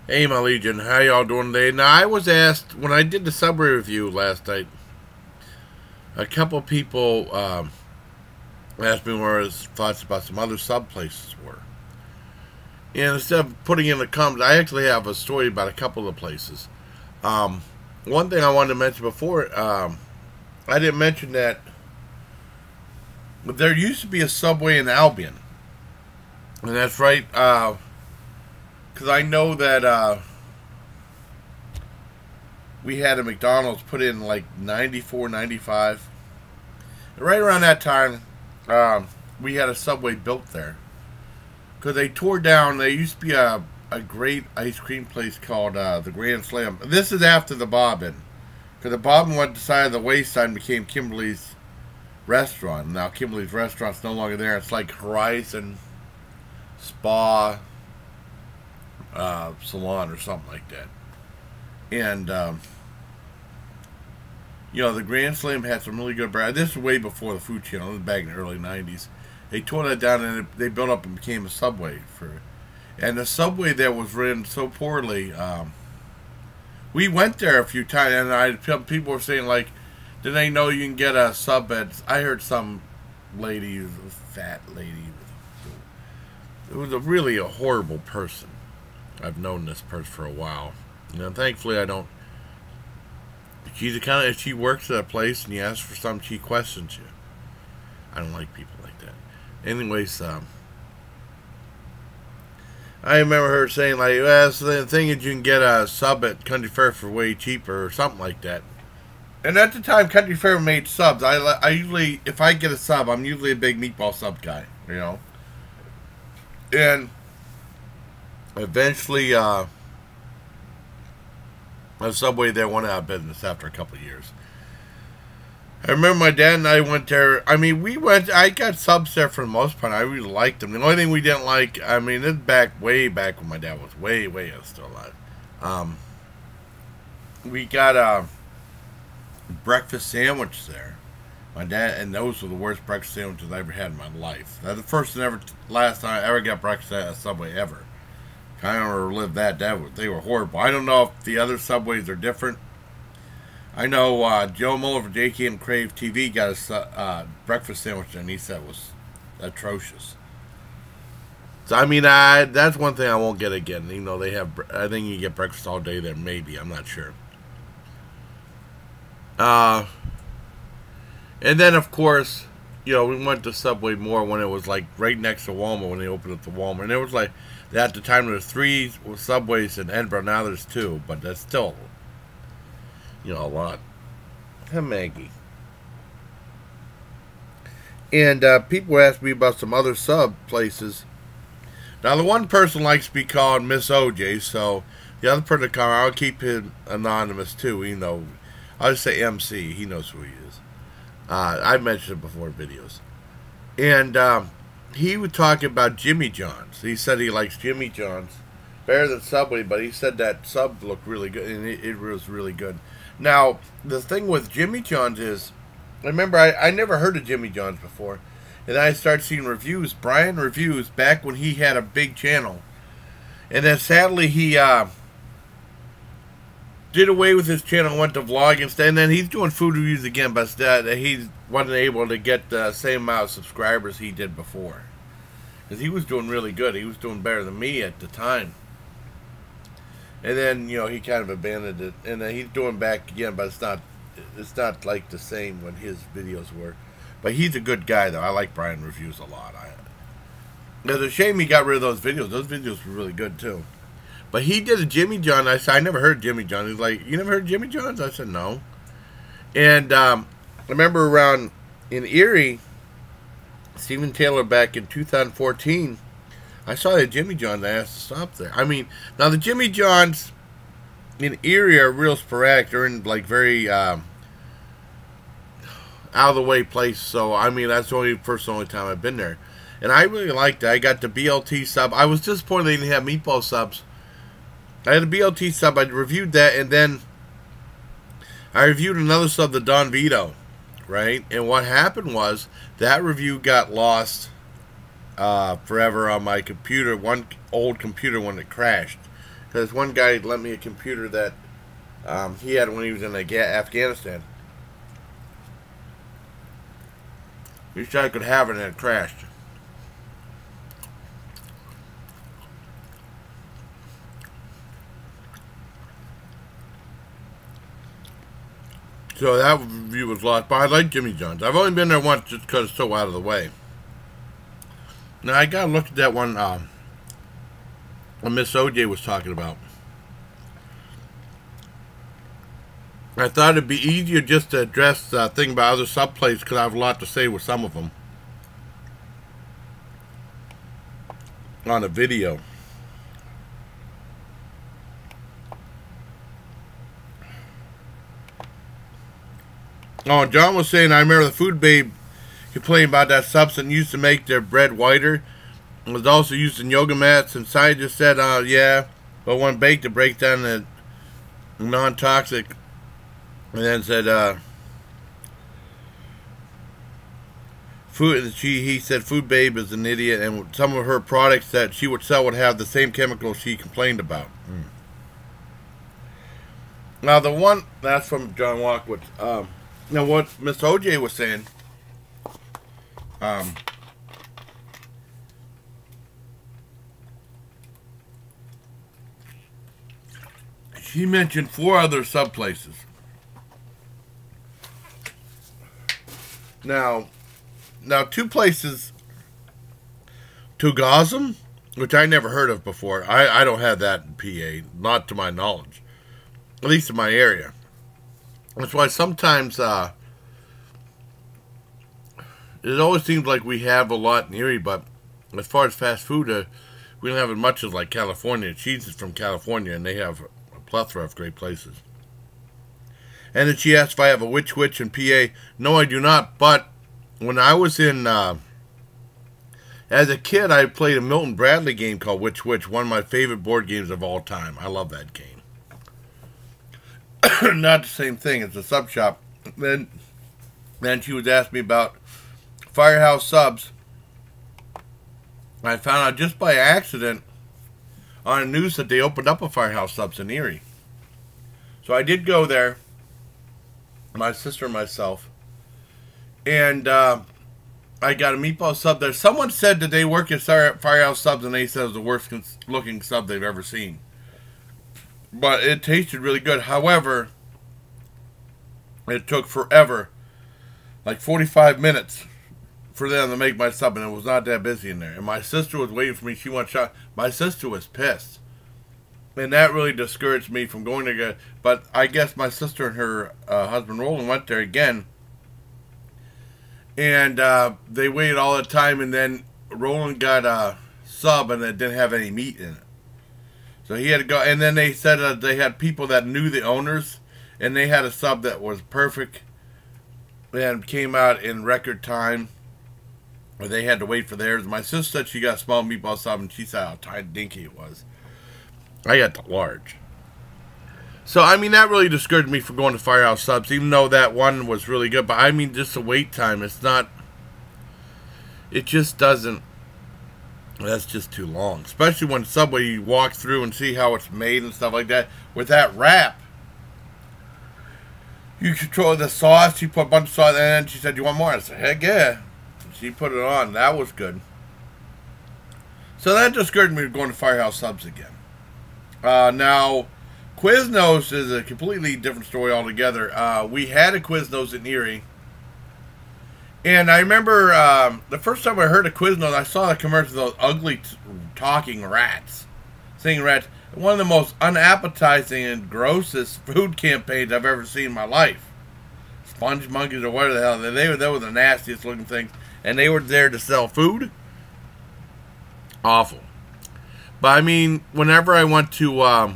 Hey, my Legion, how y'all doing today? Now, I was asked when I did the Subway review last night. A couple people asked me what his thoughts about some other sub places were. And instead of putting in the comments, I actually have a story about a couple of the places. One thing I wanted to mention before, I didn't mention that there used to be a Subway in Albion, and that's right. Because I know that we had a McDonald's put in like 94, 95. Right around that time, we had a Subway built there. Because they tore down, there used to be a great ice cream place called the Grand Slam. This is after the Bobbin. Because the Bobbin went to the side of the wayside and became Kimberly's restaurant. Now Kimberly's restaurant's no longer there. It's like Horizon Spa Salon or something like that. And, the Grand Slam had some really good bread. This is way before the Food Channel. This was back in the early 90s. They tore that down and they built up and became a Subway. And the Subway there was ran so poorly. We went there a few times, and people were saying, like, did they know you can get a sub at... I heard some lady, a fat lady. It was really a horrible person. I've known this person for a while. Thankfully I don't... She's the kind of... If she works at a place and you ask for something, she questions you. I don't like people like that. Anyways, I remember her saying, like, well, so the thing is you can get a sub at Country Fair for way cheaper or something like that. And at the time, Country Fair made subs. I usually, if I get a sub, I'm usually a big meatball sub guy, And eventually, a Subway there went out of business after a couple of years. I remember my dad and I went there. I mean, I got subs there for the most part. I really liked them. The only thing we didn't like, this is way back when my dad was way still alive. We got a breakfast sandwich there. My dad, and those were the worst breakfast sandwiches I ever had in my life. That's the first and last time I ever got breakfast at a Subway ever. Kind of relived that. They were horrible. I don't know if the other Subways are different. I know Joe Muller from JKM Crave TV got a breakfast sandwich and he said it was atrocious. So, that's one thing I won't get again. They have, I think you get breakfast all day there, maybe. I'm not sure. And then, of course, we went to Subway more when it was like right next to Walmart when they opened up the Walmart. And it was like, at the time there was 3 Subways in Edinburgh. Now there's 2, but that's still... a lot. Hey, Maggie. And people ask me about some other sub places. Now, the one person likes to be called Miss OJ, so the other person I'll keep him anonymous too. I'll just say MC. He knows who he is. I've mentioned it before in videos. And he would talk about Jimmy John's. He said he likes Jimmy John's better than Subway, but he said that sub looked really good, and it was really good. Now, the thing with Jimmy John's is, remember, I never heard of Jimmy John's before. And then I started seeing reviews, Brian Reviews, back when he had a big channel. And then sadly he did away with his channel and went to vlog instead. And then he's doing food reviews again, but he wasn't able to get the same amount of subscribers he did before. Because he was doing really good. He was doing better than me at the time. And then, he kind of abandoned it. And then he's doing back again, but it's not like the same when his videos were. But he's a good guy, though. I like Brian Reviews a lot. It's a shame he got rid of those videos. Those videos were really good, too. But he did a Jimmy John. I said, I never heard Jimmy John. He's like, you never heard Jimmy John's? I said, no. And I remember around in Erie, Stephen Taylor back in 2014, I saw that Jimmy John's. I asked to stop there. Now the Jimmy John's in Erie are real sporadic. They're in like very out of the way place. So that's the only time I've been there, and I really liked it. I got the BLT sub. I was disappointed they didn't have meatball subs. I had a BLT sub. I reviewed that, and then I reviewed another sub, the Don Vito, right? And what happened was that review got lost. forever on my computer, one old computer when it crashed. Because one guy lent me a computer that he had when he was in Afghanistan. He said I could have it and it crashed. So that view was lost, but I like Jimmy John's. I've only been there once just because it's so out of the way. Now I gotta look at that one Miss OJ was talking about. I thought it'd be easier just to address the thing about other subplates because I have a lot to say with some of them on a video. Oh, and John was saying, I remember the Food Babe complaining about that substance used to make their bread whiter. It was also used in yoga mats, and scientists said, yeah, but when baked it breaks down the non-toxic. And then said, he said Food Babe is an idiot, and some of her products that she would sell would have the same chemicals she complained about. Now, the one, that's from John Walkwitz. Now, what Mr. OJ was saying, she mentioned 4 other subplaces. Now 2 places, Tugazum, which I never heard of before. I don't have that in PA, not to my knowledge, at least in my area. That's why sometimes it always seems like we have a lot in Erie, but as far as fast food, we don't have as much as like California. Cheese is from California, and they have a plethora of great places. And then she asked if I have a Witch in PA. No, I do not, but when I was in, as a kid, I played a Milton Bradley game called Witch, one of my favorite board games of all time. I love that game. Not the same thing, it's a sub shop. Then she was asking me about Firehouse Subs. I found out just by accident on the news that they opened up a Firehouse Subs in Erie. So I did go there, my sister and myself, and I got a meatball sub there. Someone said that they work at Firehouse Subs, and they said it was the worst looking sub they've ever seen. But it tasted really good. However, it took forever, like 45 minutes, for them to make my sub, and it was not that busy in there. And my sister was waiting for me. She wanted shot. My sister was pissed. And that really discouraged me from going there. But I guess my sister and her husband Roland went there again. And they waited all the time, and then Roland got a sub, and it didn't have any meat in it. So he had to go, and then they said they had people that knew the owners, and they had a sub that was perfect and came out in record time. Or they had to wait for theirs. My sister said she got a small meatball sub, and she said how tiny dinky it was. I got the large. So, I mean, that really discouraged me from going to Firehouse Subs, even though that one was really good. But, I mean, just the wait time, it's not, it just doesn't, that's just too long. Especially when Subway, you walk through and see how it's made and stuff like that. With that wrap, you control the sauce. She put a bunch of sauce, and then she said, "You want more?" I said, "Heck yeah." She put it on. That was good. So that discouraged me from going to Firehouse Subs again. Now, Quiznos is a completely different story altogether. We had a Quiznos in Erie. And I remember the first time I heard of Quiznos, I saw the commercial of those ugly talking rats. Singing rats. One of the most unappetizing and grossest food campaigns I've ever seen in my life. Sponge monkeys or whatever the hell. They were the nastiest looking things. And they were there to sell food. Awful. But I mean, whenever I went to, I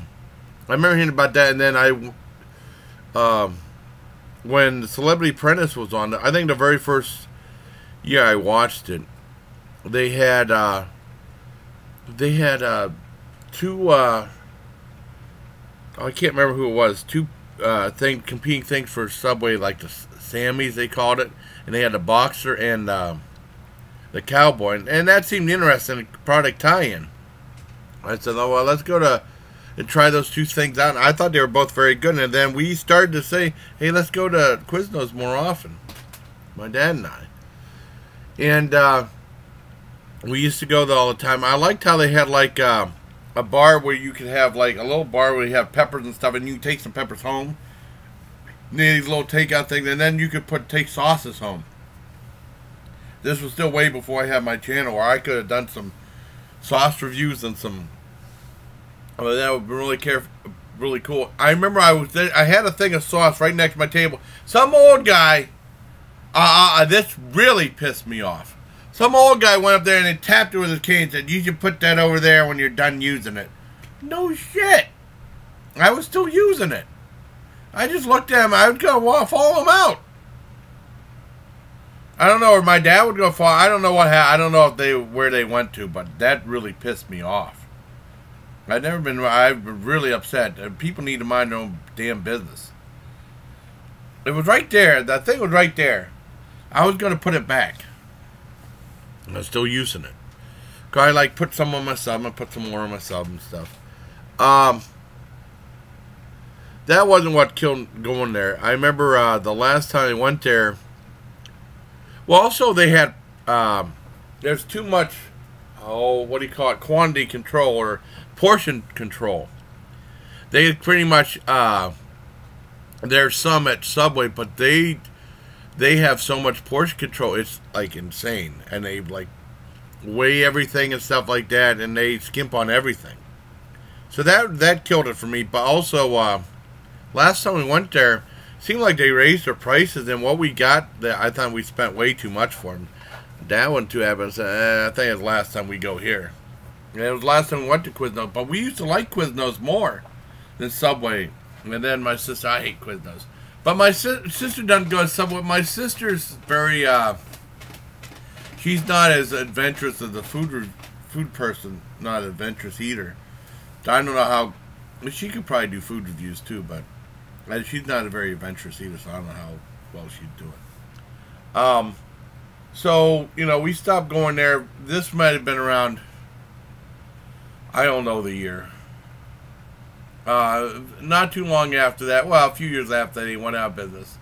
remember hearing about that, and then when the Celebrity Apprentice was on, I think the very first year I watched it, they had two, I can't remember who it was, two competing things for Subway, like the Sammys they called it, and they had a boxer and the Cowboy, and that seemed interesting, a product tie-in. I said, oh, well, let's go to and try those two things out. And I thought they were both very good, and then we started to say, hey, let's go to Quiznos more often, my dad and I. And we used to go there all the time. I liked how they had like a bar where you could have like a little bar where you have peppers and stuff, and you can take some peppers home. These little takeout things, and then you could take sauces home. This was still way before I had my channel, where I could have done some sauce reviews and some. Well, that would be really cool. I remember I had a thing of sauce right next to my table. Some old guy, this really pissed me off. Some old guy went up there and he tapped it with his cane and said, "You should put that over there when you're done using it." No shit. I was still using it. I just looked at him. I would go follow him out. I don't know, or my dad would go follow. I don't know I don't know where they went to, but that really pissed me off. I'm really upset. People need to mind their own damn business. It was right there. That thing was right there. I was going to put it back. I'm still using it. I like put some on my sub and put some more on my sub and stuff. That wasn't what killed going there. I remember the last time I went there. Well, also they had there's too much. What do you call it? Quantity control or portion control. They pretty much there's some at Subway, but they have so much portion control. It's like insane, and they like weigh everything and stuff like that, and they skimp on everything. So that killed it for me. But also, last time we went there, it seemed like they raised their prices, and what we got, I thought we spent way too much for them. That one too happened. I think it was last time we go here. And it was the last time we went to Quiznos, but we used to like Quiznos more than Subway. And then my sister, I hate Quiznos, but my sister doesn't go to Subway. My sister's very, she's not as adventurous as a food person, not an adventurous eater. I don't know how. She could probably do food reviews too, but she's not a very adventurous eater, so I don't know how well she'd do it. So, we stopped going there. This might have been around, I don't know the year. Not too long after that. Well, a few years after that, he went out of business.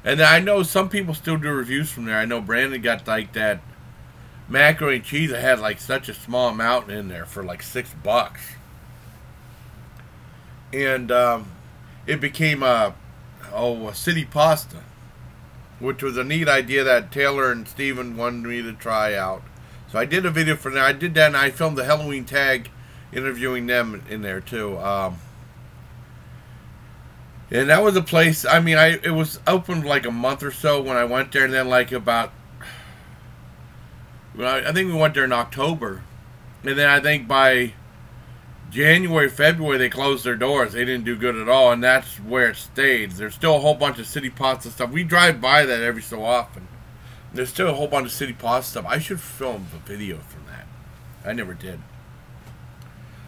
And I know some people still do reviews from there. I know Brandon got like that macaroni and cheese that had like such a small amount in there for like $6. And it became a city pasta, which was a neat idea that Taylor and Steven wanted me to try out. So I did a video for them. I did that, and I filmed the Halloween tag interviewing them in there too. And that was a place, I mean, it was open like a month or so when I went there, and then like about, I think we went there in October. And then I think by January, February, they closed their doors. They didn't do good at all, and that's where it stayed. There's still a whole bunch of city pasta stuff. We drive by that every so often. There's still a whole bunch of city pasta stuff. I should film a video from that. I never did.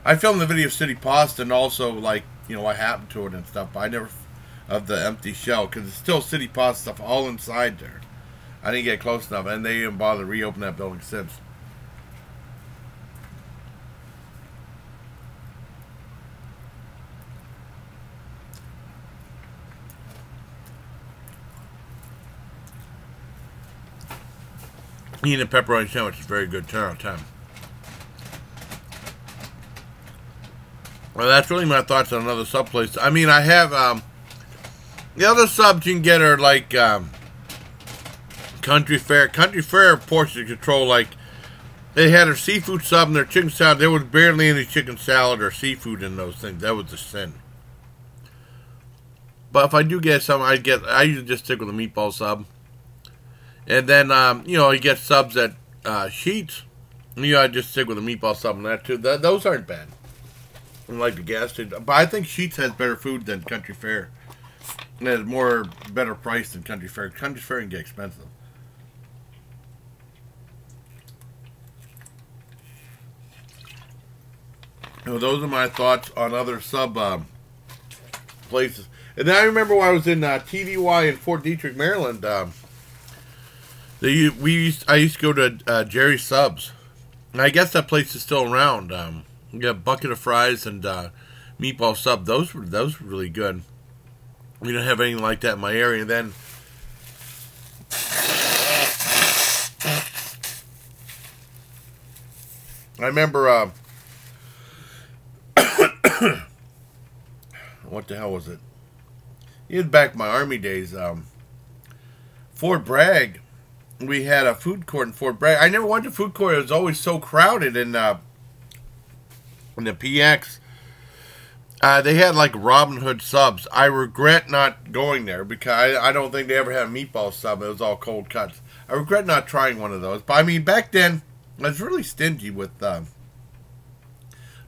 I filmed the video of city pasta and also, like, what happened to it and stuff, but I never, of the empty shell, because it's still city pasta stuff all inside there. I didn't get close enough, and they didn't bother to reopen that building since. Eating a pepperoni sandwich is very good. 10 out of 10. Well, that's really my thoughts on another sub place. I mean, I have the other subs you can get are like Country Fare. Country Fare portion control, like they had their seafood sub and their chicken salad. There was barely any chicken salad or seafood in those things. That was a sin. But if I do get some, I usually just stick with a meatball sub. And then, you get subs at Sheetz. I just stick with a meatball sub and that too. Those aren't bad. Like the gas station. But I think Sheetz has better food than Country Fare. And has better price than Country Fare. Country Fare can get expensive. Those are my thoughts on other sub places. And then I remember when I was in TDY in Fort Detrick, Maryland. I used to go to Jerry's Subs, and I guess that place is still around. We got a bucket of fries and meatball sub. Those were really good. We don't have anything like that in my area. And then I remember what the hell was it? It was back in my Army days. Fort Bragg. We had a food court in Fort Bragg. I never went to food court. It was always so crowded in the PX. They had like Robin Hood subs. I regret not going there because I don't think they ever had a meatball sub. It was all cold cuts. I regret not trying one of those. But I mean, back then, I was really stingy with,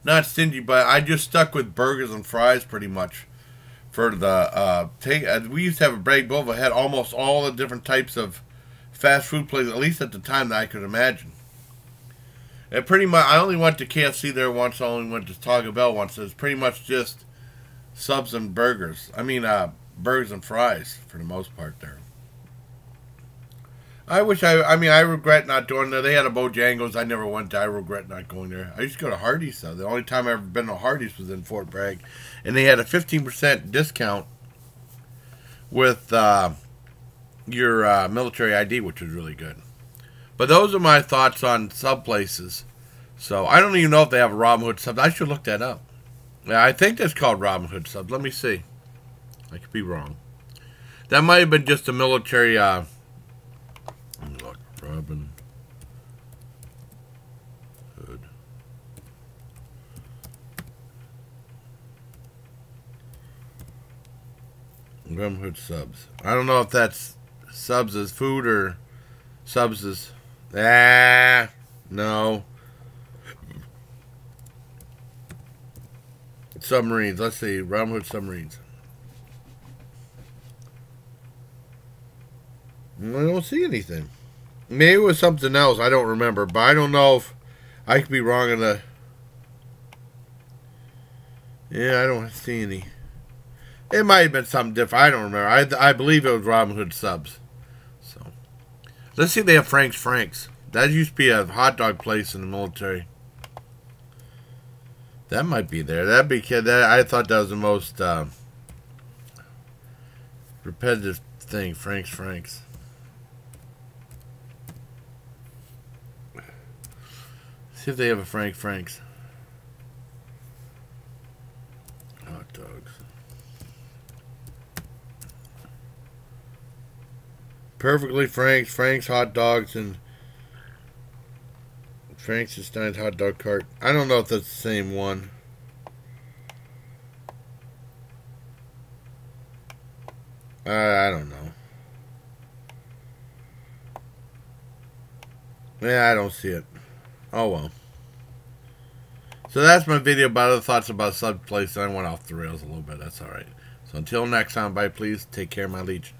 not stingy, but I just stuck with burgers and fries pretty much for the, we used to have a Bragg Boulevard that had almost all the different types of fast food places, at least at the time that I could imagine. And pretty much, I only went to KFC there once. I only went to Taco Bell once. It was pretty much just subs and burgers. I mean, burgers and fries for the most part there. I regret not going there. They had a Bojangles. I never went to. I regret not going there. I used to go to Hardee's, though. The only time I've ever been to Hardee's was in Fort Bragg. And they had a 15% discount with your military ID, which was really good. But those are my thoughts on sub places. So I don't even know if they have a Robin Hood sub. I should look that up. Yeah, I think that's called Robin Hood sub. Let me see. I could be wrong. That might have been just a military. Look, Robin Hood. Robin Hood subs. I don't know if that's subs as food or subs as. No. Submarines. Let's see. Robin Hood submarines. I don't see anything. Maybe it was something else. I don't remember. But I don't know if I could be wrong in the. Yeah, I don't see any. It might have been something different. I don't remember. I believe it was Robin Hood subs. So. Let's see if they have Frank's. That used to be a hot dog place in the military. That might be there. That'd be I thought that was the most repetitive thing. Frank's. See if they have a Frank's. Hot dogs. Perfectly Frank's hot dogs, and Frank's Stein's hot dog cart. I don't know if that's the same one. I don't know. Yeah, I don't see it. Oh well. So that's my video about other thoughts about sub places. I went off the rails a little bit. That's alright. So until next time, bye please. Take care, my legion.